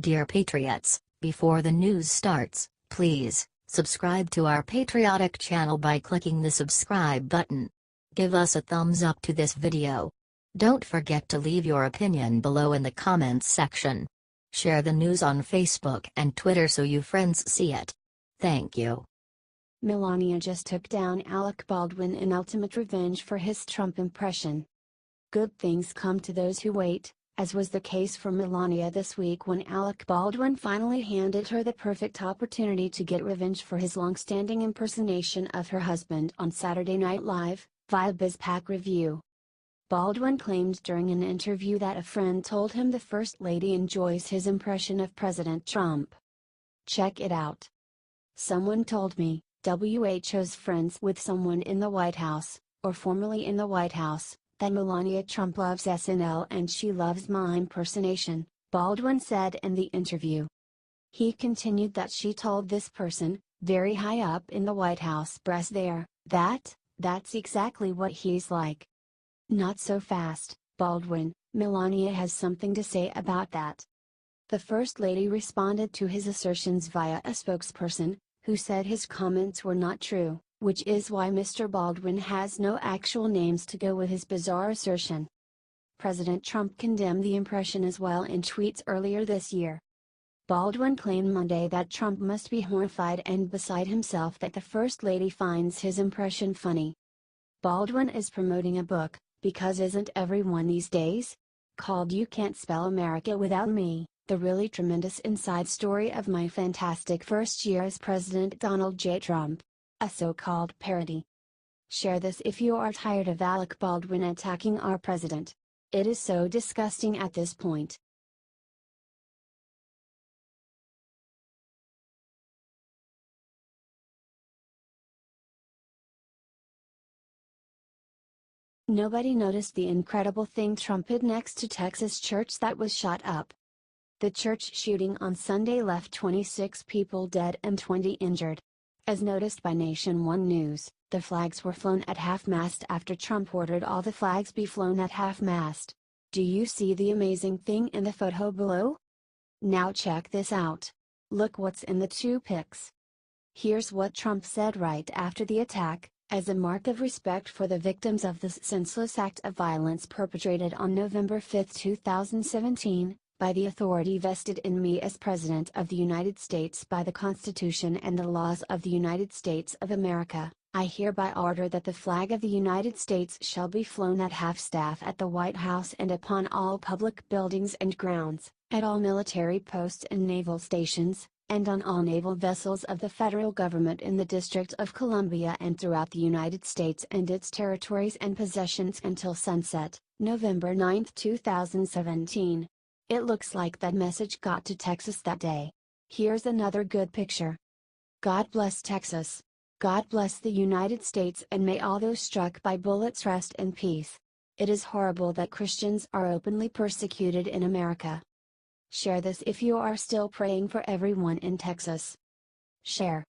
Dear Patriots, before the news starts, please subscribe to our patriotic channel by clicking the subscribe button. Give us a thumbs up to this video. Don't forget to leave your opinion below in the comments section. Share the news on Facebook and Twitter so you friends see it. Thank you. Melania just took down Alec Baldwin in ultimate revenge for his Trump impression. Good things come to those who wait, as was the case for Melania this week when Alec Baldwin finally handed her the perfect opportunity to get revenge for his long-standing impersonation of her husband on Saturday Night Live, via BizPacReview. Baldwin claimed during an interview that a friend told him the First Lady enjoys his impression of President Trump. Check it out. Someone told me, WHO's friends with someone in the White House, or formerly in the White House, that Melania Trump loves SNL and she loves my impersonation, Baldwin said in the interview. He continued that she told this person, very high up in the White House press there, that's exactly what he's like. Not so fast, Baldwin, Melania has something to say about that. The First Lady responded to his assertions via a spokesperson, who said his comments were not true, which is why Mr. Baldwin has no actual names to go with his bizarre assertion. President Trump condemned the impression as well in tweets earlier this year. Baldwin claimed Monday that Trump must be horrified and beside himself that the First Lady finds his impression funny. Baldwin is promoting a book, because isn't everyone these days? Called You Can't Spell America Without Me, the really tremendous inside story of my fantastic first year as President Donald J. Trump. A so-called parody. Share this if you are tired of Alec Baldwin attacking our president. It is so disgusting at this point. Nobody noticed the incredible thing Trump did next to Texas church that was shot up. The church shooting on Sunday left 26 people dead and 20 injured. As noticed by Nation 1 News, the flags were flown at half-mast after Trump ordered all the flags be flown at half-mast. Do you see the amazing thing in the photo below? Now check this out. Look what's in the two pics. Here's what Trump said right after the attack, as a mark of respect for the victims of this senseless act of violence perpetrated on November 5, 2017. By the authority vested in me as President of the United States by the Constitution and the laws of the United States of America, I hereby order that the flag of the United States shall be flown at half-staff at the White House and upon all public buildings and grounds, at all military posts and naval stations, and on all naval vessels of the federal government in the District of Columbia and throughout the United States and its territories and possessions until sunset, November 9, 2017. It looks like that message got to Texas that day. Here's another good picture. God bless Texas. God bless the United States and may all those struck by bullets rest in peace. It is horrible that Christians are openly persecuted in America. Share this if you are still praying for everyone in Texas. Share.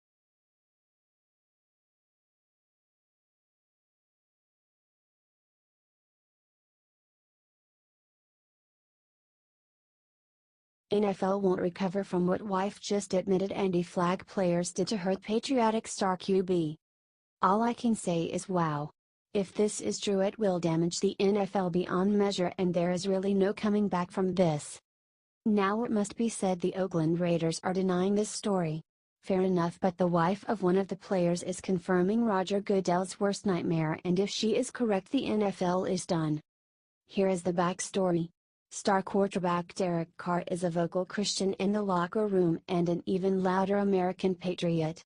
NFL won't recover from what wife just admitted anti-flag players did to her patriotic star QB. All I can say is wow. If this is true, it will damage the NFL beyond measure and there is really no coming back from this. Now it must be said the Oakland Raiders are denying this story. Fair enough, but the wife of one of the players is confirming Roger Goodell's worst nightmare, and if she is correct the NFL is done. Here is the backstory. Star quarterback Derek Carr is a vocal Christian in the locker room and an even louder American patriot.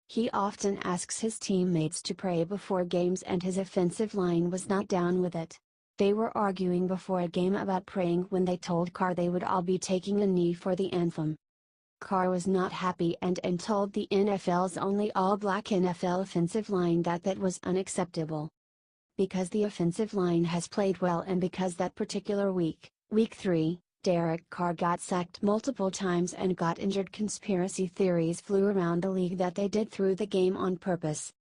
He often asks his teammates to pray before games and his offensive line was not down with it. They were arguing before a game about praying when they told Carr they would all be taking a knee for the anthem. Carr was not happy and told the NFL's only all-black NFL offensive line that was unacceptable. Because the offensive line has played well and because that particular week, Week 3, Derek Carr got sacked multiple times and got injured, conspiracy theories flew around the league that they did through the game on purpose.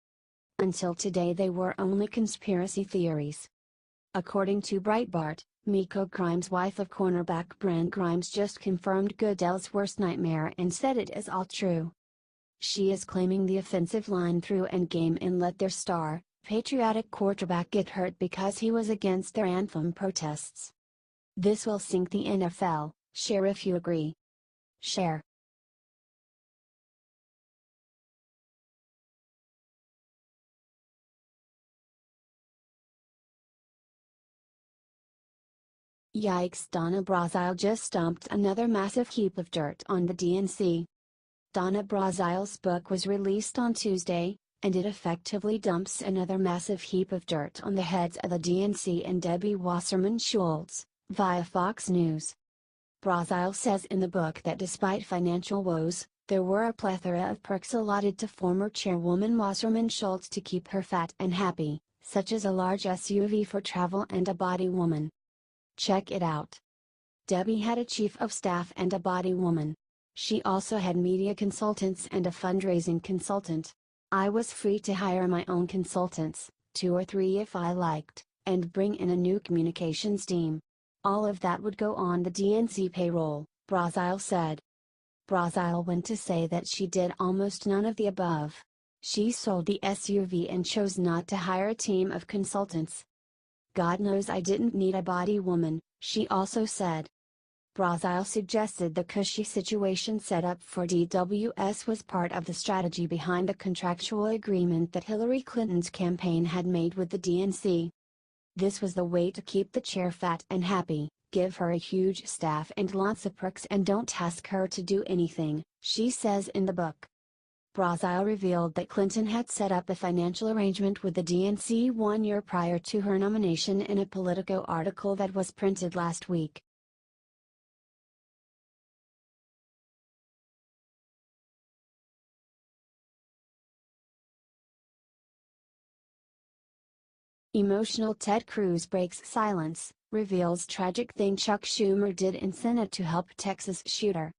Until today they were only conspiracy theories. According to Breitbart, Miko Grimes, wife of cornerback Brent Grimes, just confirmed Goodell's worst nightmare and said it is all true. She is claiming the offensive line threw and game and let their star, patriotic quarterback get hurt because he was against their anthem protests. This will sink the NFL, share if you agree. Share. Yikes! Donna Brazile just dumped another massive heap of dirt on the DNC. Donna Brazile's book was released on Tuesday, and it effectively dumps another massive heap of dirt on the heads of the DNC and Debbie Wasserman Schultz, via Fox News. Brazile says in the book that despite financial woes, there were a plethora of perks allotted to former chairwoman Wasserman Schultz to keep her fat and happy, such as a large SUV for travel and a body woman. Check it out. Debbie had a chief of staff and a body woman. She also had media consultants and a fundraising consultant. I was free to hire my own consultants, 2 or 3 if I liked, and bring in a new communications team. All of that would go on the DNC payroll, Brazile said. Brazile went to say that she did almost none of the above. She sold the SUV and chose not to hire a team of consultants. God knows I didn't need a body woman, she also said. Brazile suggested the cushy situation set up for DWS was part of the strategy behind the contractual agreement that Hillary Clinton's campaign had made with the DNC. This was the way to keep the chair fat and happy, give her a huge staff and lots of perks and don't ask her to do anything, she says in the book. Brazile revealed that Clinton had set up a financial arrangement with the DNC 1 year prior to her nomination in a Politico article that was printed last week. Emotional Ted Cruz breaks silence, reveals tragic thing Chuck Schumer did in Senate to help Texas shooter.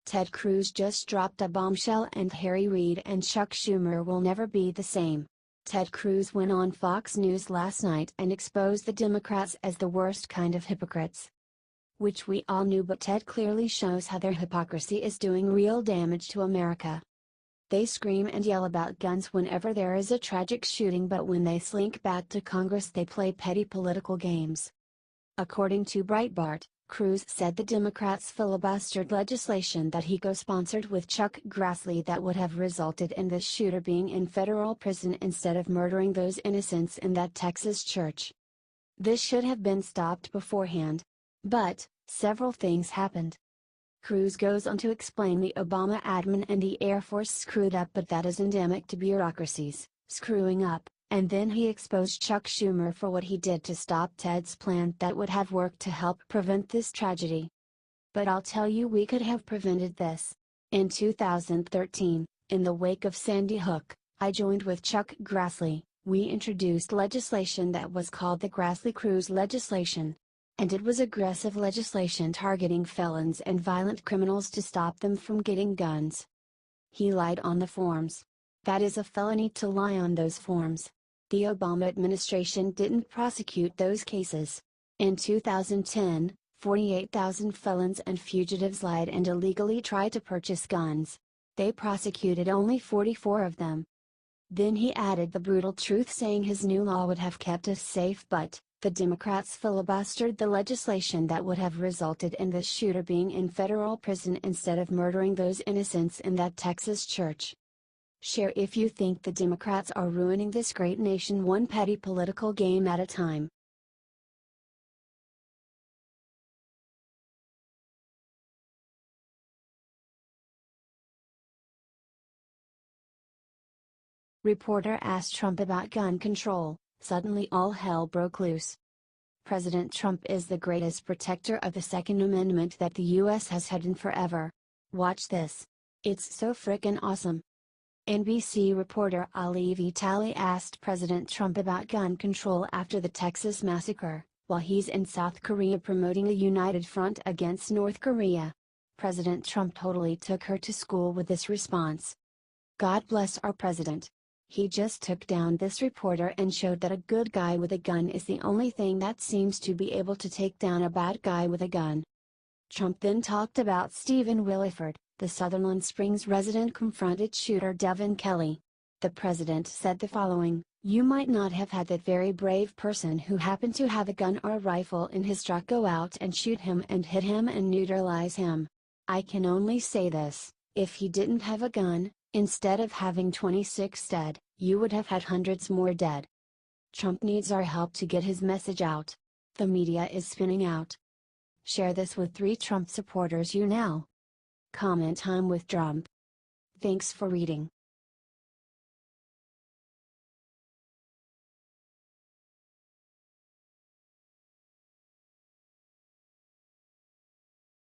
Ted Cruz just dropped a bombshell and Harry Reid and Chuck Schumer will never be the same. Ted Cruz went on Fox News last night and exposed the Democrats as the worst kind of hypocrites. Which we all knew, but Ted clearly shows how their hypocrisy is doing real damage to America. They scream and yell about guns whenever there is a tragic shooting, but when they slink back to Congress they play petty political games. According to Breitbart, Cruz said the Democrats filibustered legislation that he co-sponsored with Chuck Grassley that would have resulted in this shooter being in federal prison instead of murdering those innocents in that Texas church. This should have been stopped beforehand. But, several things happened. Cruz goes on to explain the Obama admin and the Air Force screwed up, but that is endemic to bureaucracies, screwing up, and then he exposed Chuck Schumer for what he did to stop Ted's plan that would have worked to help prevent this tragedy. But I'll tell you, we could have prevented this. In 2013, in the wake of Sandy Hook, I joined with Chuck Grassley. We introduced legislation that was called the Grassley-Cruz legislation. And it was aggressive legislation targeting felons and violent criminals to stop them from getting guns. He lied on the forms. That is a felony to lie on those forms. The Obama administration didn't prosecute those cases. In 2010, 48,000 felons and fugitives lied and illegally tried to purchase guns. They prosecuted only 44 of them. Then he added the brutal truth, saying his new law would have kept us safe, but the Democrats filibustered the legislation that would have resulted in the shooter being in federal prison instead of murdering those innocents in that Texas church. Share if you think the Democrats are ruining this great nation one petty political game at a time. Reporter asked Trump about gun control, suddenly all hell broke loose. President Trump is the greatest protector of the Second Amendment that the US has had in forever. Watch this. It's so frickin' awesome. NBC reporter Ali Vitali asked President Trump about gun control after the Texas massacre, while he's in South Korea promoting a united front against North Korea. President Trump totally took her to school with this response. God bless our president. He just took down this reporter and showed that a good guy with a gun is the only thing that seems to be able to take down a bad guy with a gun. Trump then talked about Stephen Williford, the Sutherland Springs resident confronted shooter Devin Kelly. The president said the following: "You might not have had that very brave person who happened to have a gun or a rifle in his truck go out and shoot him and hit him and neutralize him. I can only say this: if he didn't have a gun, instead of having 26 dead, you would have had hundreds more dead." Trump needs our help to get his message out. The media is spinning out. Share this with 3 Trump supporters you know. Comment time with Trump. Thanks for reading.